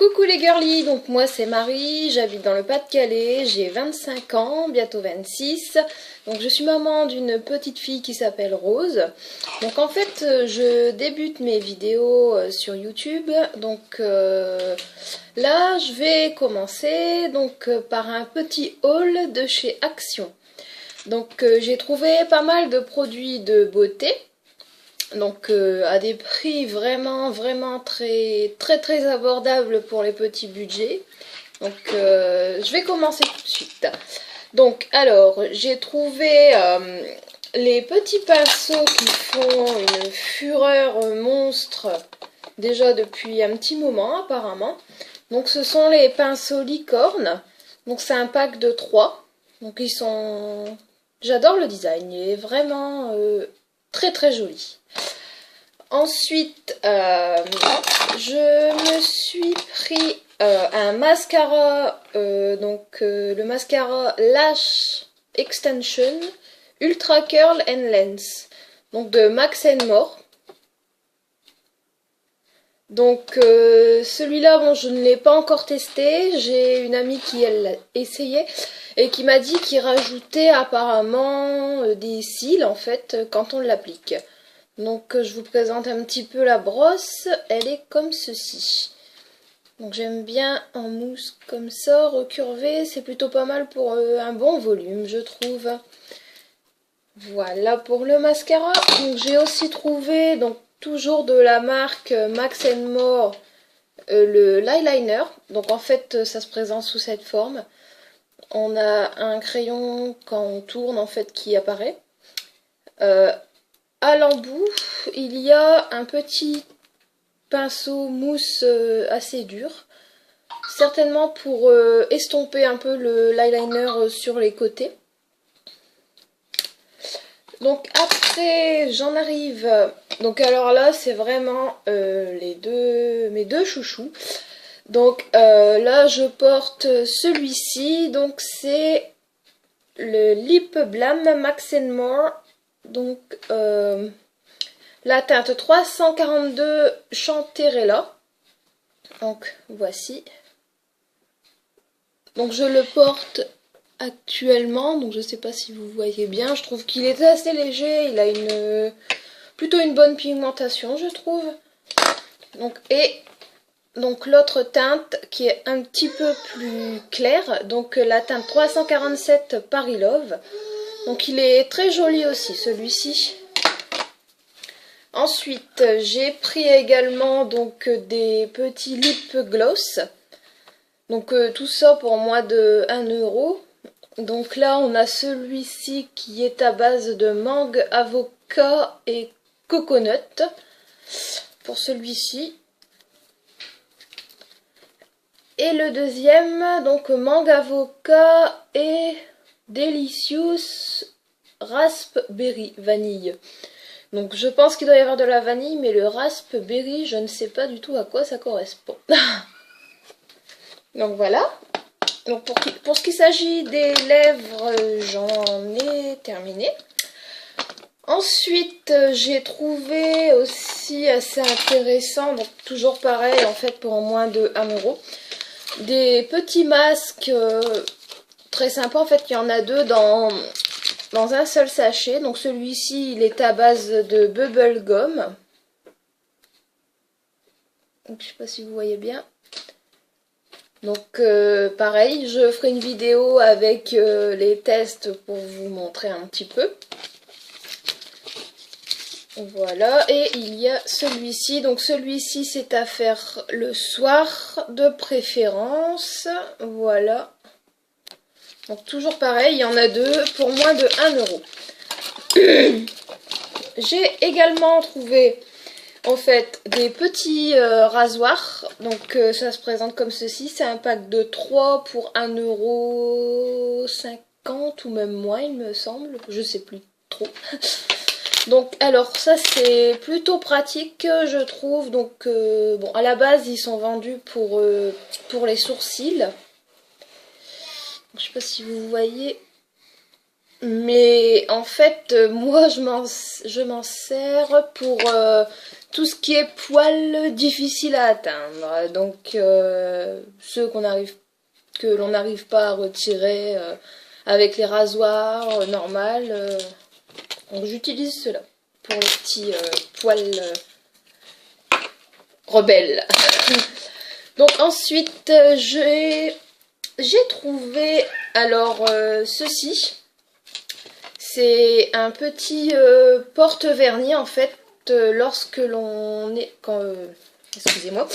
Coucou les girlies, donc moi c'est Marie, j'habite dans le Pas-de-Calais, j'ai 25 ans, bientôt 26. Donc je suis maman d'une petite fille qui s'appelle Rose. Donc en fait je débute mes vidéos sur YouTube. Donc là je vais commencer par un petit haul de chez Action. Donc j'ai trouvé pas mal de produits de beauté. Donc à des prix vraiment très abordables pour les petits budgets. Donc je vais commencer tout de suite. Donc alors j'ai trouvé les petits pinceaux qui font une fureur monstre déjà depuis un petit moment apparemment. Donc ce sont les pinceaux licorne. Donc c'est un pack de 3. Donc ils sont... J'adore le design, il est vraiment très joli. Ensuite, je me suis pris un mascara, le mascara Lash Extension Ultra Curl and Lens, donc de Max More. Donc celui-là, bon, je ne l'ai pas encore testé. J'ai une amie qui elle l'a essayé et qui m'a dit qu'il rajoutait apparemment des cils en fait quand on l'applique. Donc je vous présente un petit peu la brosse, elle est comme ceci. Donc j'aime bien en mousse comme ça, recurvée, c'est plutôt pas mal pour un bon volume je trouve. Voilà pour le mascara. Donc j'ai aussi trouvé, donc toujours de la marque Max More, le l'eyeliner. Donc en fait ça se présente sous cette forme. On a un crayon quand on tourne en fait qui apparaît. À l'embout, il y a un petit pinceau mousse assez dur, certainement pour estomper un peu l'eyeliner sur les côtés. Donc après, j'en arrive. Donc alors là, c'est vraiment mes deux chouchous. Donc là, je porte celui-ci. Donc c'est le Lip Balm Max More. Donc la teinte 342 Chanterella. Donc voici. Donc je le porte actuellement, donc je sais pas si vous voyez bien. Je trouve qu'il est assez léger, il a plutôt une bonne pigmentation je trouve. Donc l'autre teinte qui est un petit peu plus claire, donc la teinte 347 Paris Love. Donc il est très joli aussi celui-ci. Ensuite j'ai pris également donc des petits lip gloss. Donc tout ça pour moins de 1 €. Donc là on a celui-ci qui est à base de mangue, avocat et coconut. Pour celui-ci. Et le deuxième, donc mangue, avocat et Delicious Raspberry Vanille. Donc je pense qu'il doit y avoir de la vanille, mais le raspberry, je ne sais pas du tout à quoi ça correspond. Donc voilà. Donc pour ce qui s'agit des lèvres, j'en ai terminé. Ensuite, j'ai trouvé aussi assez intéressant, donc toujours pareil en fait pour moins de 1 €, des petits masques très sympas. En fait, il y en a deux dans un seul sachet. Donc celui-ci, il est à base de bubble gum. Donc je sais pas si vous voyez bien. Donc pareil, je ferai une vidéo avec les tests pour vous montrer un petit peu. Voilà, et il y a celui-ci. Donc celui-ci, c'est à faire le soir de préférence. Voilà. Donc toujours pareil, il y en a deux pour moins de 1 €. J'ai également trouvé en fait des petits rasoirs. Donc ça se présente comme ceci. C'est un pack de 3 pour 1,50 € ou même moins il me semble. Je sais plus trop. Donc alors ça c'est plutôt pratique je trouve. Donc bon, à la base ils sont vendus pour les sourcils. Je sais pas si vous voyez. Mais en fait, moi je m'en sers pour tout ce qui est poils difficiles à atteindre. Donc ceux que l'on n'arrive pas à retirer avec les rasoirs normales. Donc j'utilise cela pour les petits poils rebelles. Donc ensuite j'ai trouvé alors ceci. C'est un petit porte-vernis en fait lorsque l'on est excusez-moi,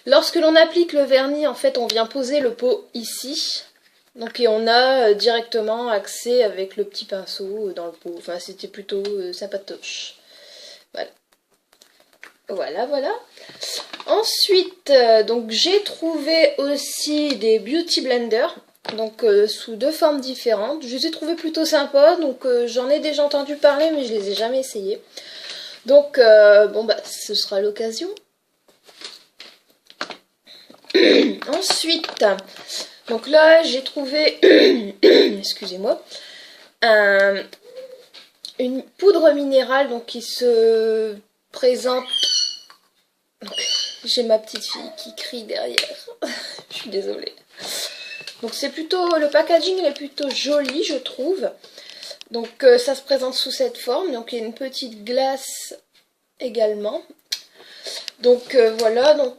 lorsque l'on applique le vernis en fait on vient poser le pot ici. Donc et on a directement accès avec le petit pinceau dans le pot. Enfin c'était plutôt sympatoche. Voilà. Voilà. Ensuite donc j'ai trouvé aussi des beauty blenders. Donc sous deux formes différentes. Je les ai trouvées plutôt sympas. Donc j'en ai déjà entendu parler mais je les ai jamais essayés. Donc bon bah ce sera l'occasion. Ensuite, donc là j'ai trouvé excusez-moi une poudre minérale donc qui se présente. J'ai ma petite fille qui crie derrière. Je suis désolée. Donc c'est plutôt, le packaging est plutôt joli je trouve. Donc ça se présente sous cette forme. Donc il y a une petite glace également. Donc voilà, donc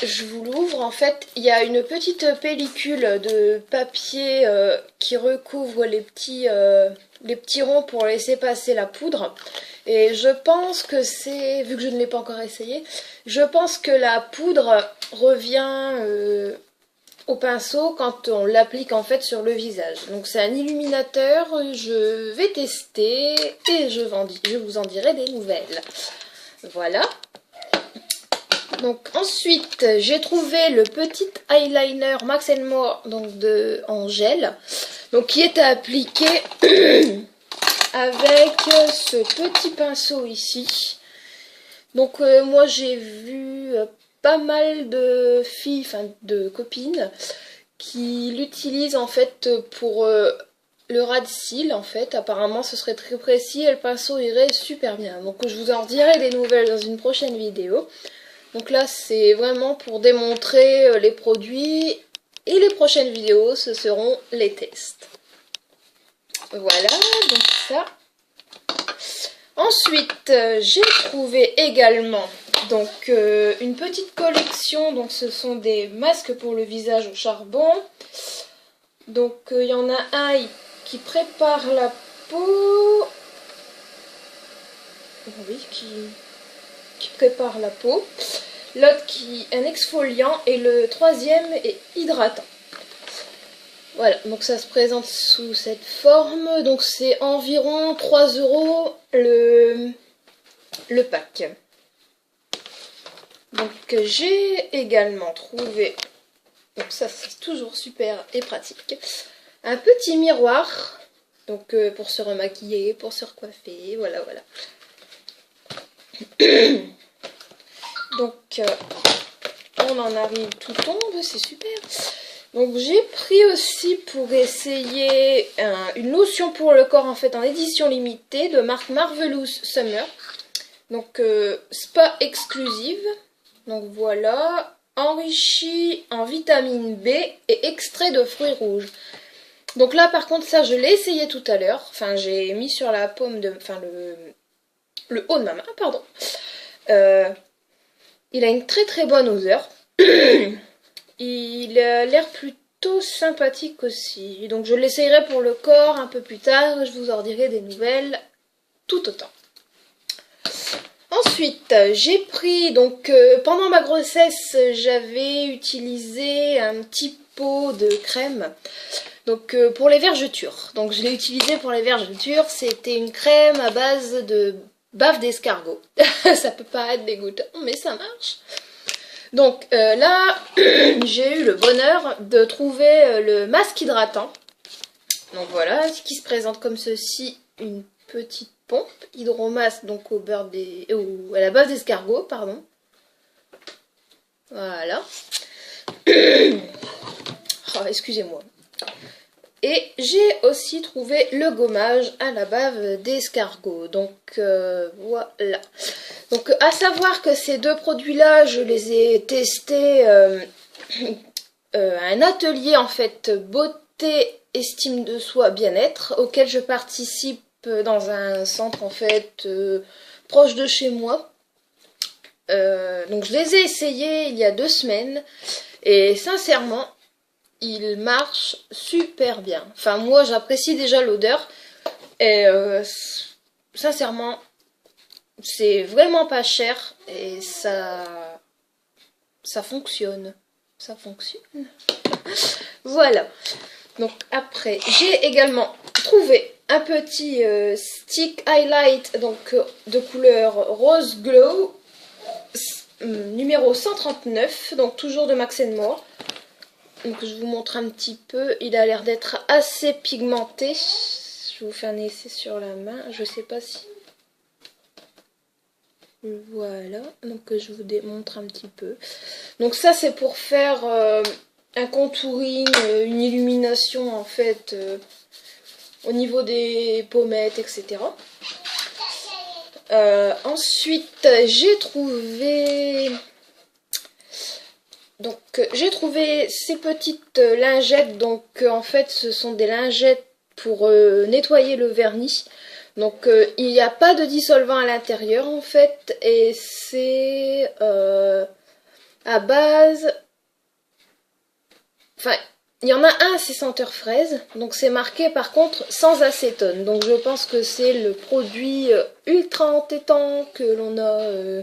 je vous l'ouvre. En fait il y a une petite pellicule de papier qui recouvre les petits ronds pour laisser passer la poudre. Et je pense que c'est, vu que je ne l'ai pas encore essayé, je pense que la poudre revient au pinceau quand on l'applique en fait sur le visage. Donc c'est un illuminateur, je vais tester et je vous en dirai des nouvelles. Voilà. Donc ensuite j'ai trouvé le petit eyeliner Max More donc en gel. Donc qui est à appliquer avec ce petit pinceau ici. Donc moi j'ai vu pas mal de filles, enfin de copines, qui l'utilisent en fait pour le ras de cils en fait. Apparemment ce serait très précis et le pinceau irait super bien. Donc je vous en dirai des nouvelles dans une prochaine vidéo. Donc là c'est vraiment pour démontrer les produits et les prochaines vidéos ce seront les tests. Voilà, donc ça. Ensuite, j'ai trouvé également donc une petite collection. Donc ce sont des masques pour le visage au charbon. Donc il y en a un qui prépare la peau. Oui, qui prépare la peau. L'autre qui est un exfoliant et le troisième est hydratant. Voilà, donc ça se présente sous cette forme. Donc c'est environ 3 € le pack. Donc j'ai également trouvé, donc ça c'est toujours super et pratique, un petit miroir. Donc pour se remaquiller, pour se recoiffer, voilà. Donc on en arrive, tout tombe, c'est super. Donc j'ai pris aussi pour essayer une lotion pour le corps en fait en édition limitée de marque Marvelous Summer. Donc spa exclusive. Donc voilà, enrichi en vitamine B et extrait de fruits rouges. Donc là par contre ça je l'ai essayé tout à l'heure. Enfin j'ai mis sur la paume de, enfin le haut de ma main, pardon. Il a une très bonne odeur. Il a l'air plutôt sympathique aussi. Donc je l'essayerai pour le corps un peu plus tard. Je vous en dirai des nouvelles tout autant. Ensuite, j'ai pris, donc pendant ma grossesse, j'avais utilisé un petit pot de crème. Donc pour les vergetures. Donc je l'ai utilisé pour les vergetures. C'était une crème à base de bave d'escargot. Ça peut paraître dégoûtant, mais ça marche. Donc là, j'ai eu le bonheur de trouver le masque hydratant. Donc voilà, qui se présente comme ceci, une petite pompe hydromasque donc à la base d'escargot, pardon. Voilà. Oh, excusez-moi. Et j'ai aussi trouvé le gommage à la bave d'escargot. Donc voilà. Donc à savoir que ces deux produits-là, je les ai testés à un atelier en fait beauté, estime de soi, bien-être, auquel je participe dans un centre en fait proche de chez moi. Donc je les ai essayés il y a 2 semaines et sincèrement il marche super bien. Enfin moi j'apprécie déjà l'odeur et sincèrement c'est vraiment pas cher et ça fonctionne. Ça fonctionne. Voilà. Donc après j'ai également trouvé un petit stick highlight donc de couleur rose glow numéro 139, donc toujours de Max More. Donc je vous montre un petit peu, il a l'air d'être assez pigmenté. Je vous fais un essai sur la main, je sais pas si... Voilà, donc je vous démontre un petit peu. Donc ça c'est pour faire un contouring, une illumination en fait au niveau des pommettes, etc. Ensuite j'ai trouvé ces petites lingettes. Donc en fait ce sont des lingettes pour nettoyer le vernis. Donc il n'y a pas de dissolvant à l'intérieur en fait et c'est à base, enfin il y en a un c'est senteur fraise, donc c'est marqué par contre sans acétone, donc je pense que c'est le produit ultra entêtant que l'on a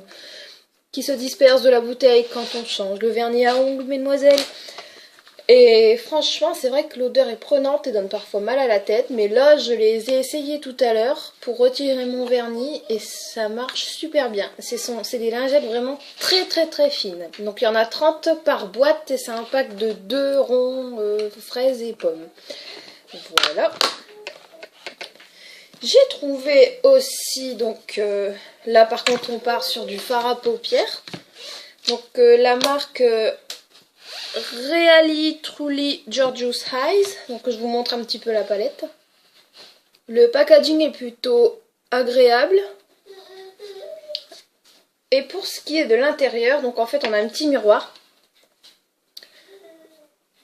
qui se disperse de la bouteille quand on change le vernis à ongles, mesdemoiselles. Et franchement, c'est vrai que l'odeur est prenante et donne parfois mal à la tête, mais là, je les ai essayés tout à l'heure pour retirer mon vernis et ça marche super bien. C'est des lingettes vraiment très très très fines. Donc il y en a 30 par boîte et c'est un pack de 2 ronds fraises et pommes. Voilà. J'ai trouvé aussi, donc là par contre on part sur du fard à paupières. Donc la marque Really Truly Gorgeous Eyes. Donc je vous montre un petit peu la palette. Le packaging est plutôt agréable. Et pour ce qui est de l'intérieur, donc en fait on a un petit miroir.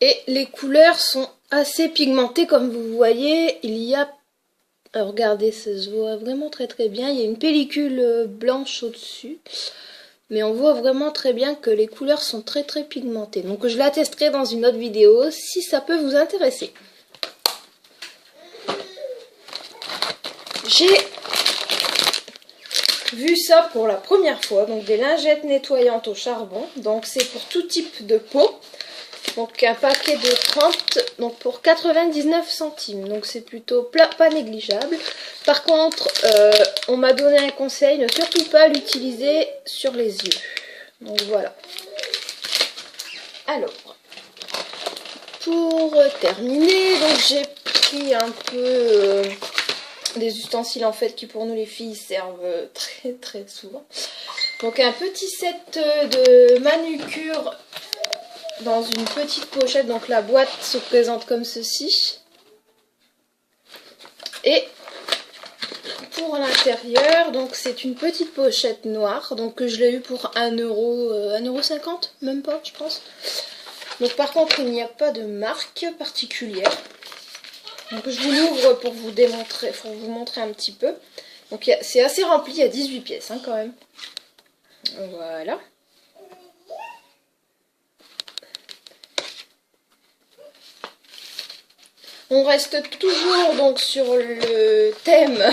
Et les couleurs sont assez pigmentées comme vous voyez. Il y a... Alors regardez, ça se voit vraiment très très bien. Il y a une pellicule blanche au-dessus. Mais on voit vraiment très bien que les couleurs sont très très pigmentées. Donc je la testerai dans une autre vidéo si ça peut vous intéresser. J'ai vu ça pour la première fois. Donc des lingettes nettoyantes au charbon. Donc c'est pour tout type de peau. Donc un paquet de 30, donc pour 99 centimes. Donc c'est plutôt pas négligeable. Par contre, on m'a donné un conseil, ne surtout pas l'utiliser sur les yeux. Donc voilà. Alors, pour terminer, donc j'ai pris un peu des ustensiles en fait qui pour nous les filles servent très très souvent. Donc un petit set de manucure dans une petite pochette, donc la boîte se présente comme ceci. Et pour l'intérieur, donc c'est une petite pochette noire, donc je l'ai eu pour 1,50€, même pas je pense. Donc par contre il n'y a pas de marque particulière. Donc je vous l'ouvre pour vous démontrer, pour vous montrer un petit peu. Donc c'est assez rempli, il y a 18 pièces hein, quand même. Voilà. On reste toujours donc sur le thème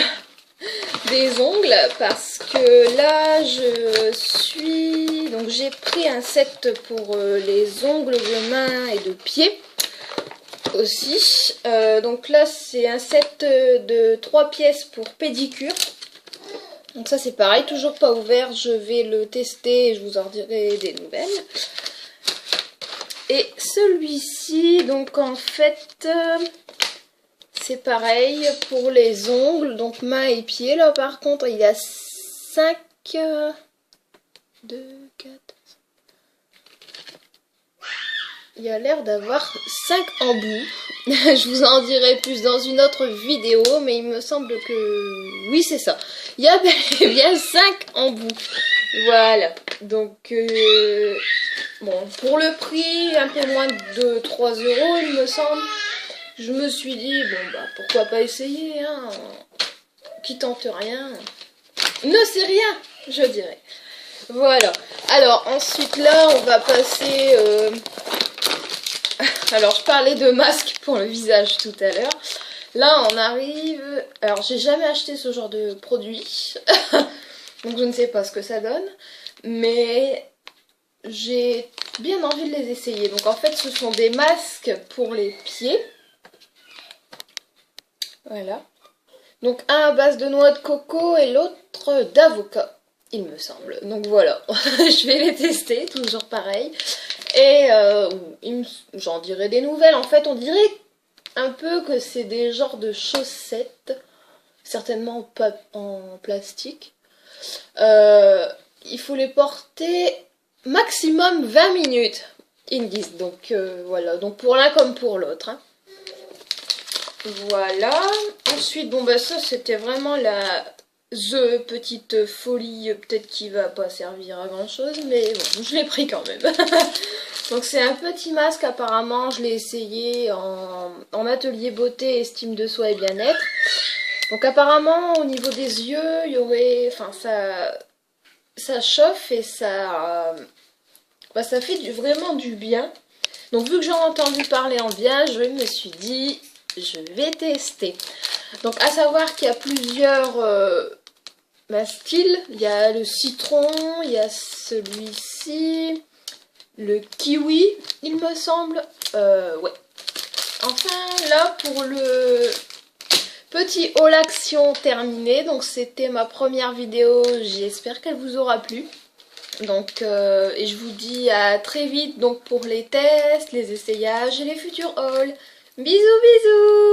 des ongles parce que là donc j'ai pris un set pour les ongles de main et de pied aussi. Donc là c'est un set de 3 pièces pour pédicure. Donc ça c'est pareil, toujours pas ouvert, je vais le tester et je vous en dirai des nouvelles. Et celui-ci, donc en fait, c'est pareil pour les ongles, donc mains et pieds. Là par contre, il y a 5, 2, 4... Il y a l'air d'avoir 5 embouts. Je vous en dirai plus dans une autre vidéo, mais il me semble que... Oui, c'est ça. Il y a bel et bien 5 embouts. Voilà. Donc, bon, pour le prix, un peu moins de 3 €, il me semble. Je me suis dit, bon, bah, pourquoi pas essayer, hein. Qui tente rien ne sait rien, je dirais. Voilà. Alors, ensuite, là, on va passer... Alors, je parlais de masque pour le visage tout à l'heure. Là, on arrive... Alors, j'ai jamais acheté ce genre de produit. Donc, je ne sais pas ce que ça donne. Mais j'ai bien envie de les essayer. Donc, en fait, ce sont des masques pour les pieds. Voilà. Donc, un à base de noix de coco et l'autre d'avocat, il me semble. Donc, voilà. Je vais les tester, toujours pareil. Et j'en dirai des nouvelles. En fait, on dirait un peu que c'est des genres de chaussettes, certainement en plastique. Il faut les porter maximum 20 minutes, ils me disent. Donc voilà, donc pour l'un comme pour l'autre. Hein. Voilà. Ensuite, bon bah ça c'était vraiment the petite folie, peut-être qui va pas servir à grand chose, mais bon, je l'ai pris quand même. Donc c'est un petit masque apparemment, je l'ai essayé en atelier beauté, estime de soi et bien-être. Donc apparemment au niveau des yeux, il y aurait, enfin ça chauffe et ça fait vraiment du bien. Donc vu que j'en ai entendu parler en bien, je me suis dit je vais tester. Donc à savoir qu'il y a plusieurs styles, il y a le citron, il y a celui-ci. Le kiwi, il me semble. Ouais. Enfin, là, pour le petit haul action terminé. Donc, c'était ma première vidéo. J'espère qu'elle vous aura plu. Donc, et je vous dis à très vite donc pour les tests, les essayages et les futurs hauls. Bisous, bisous!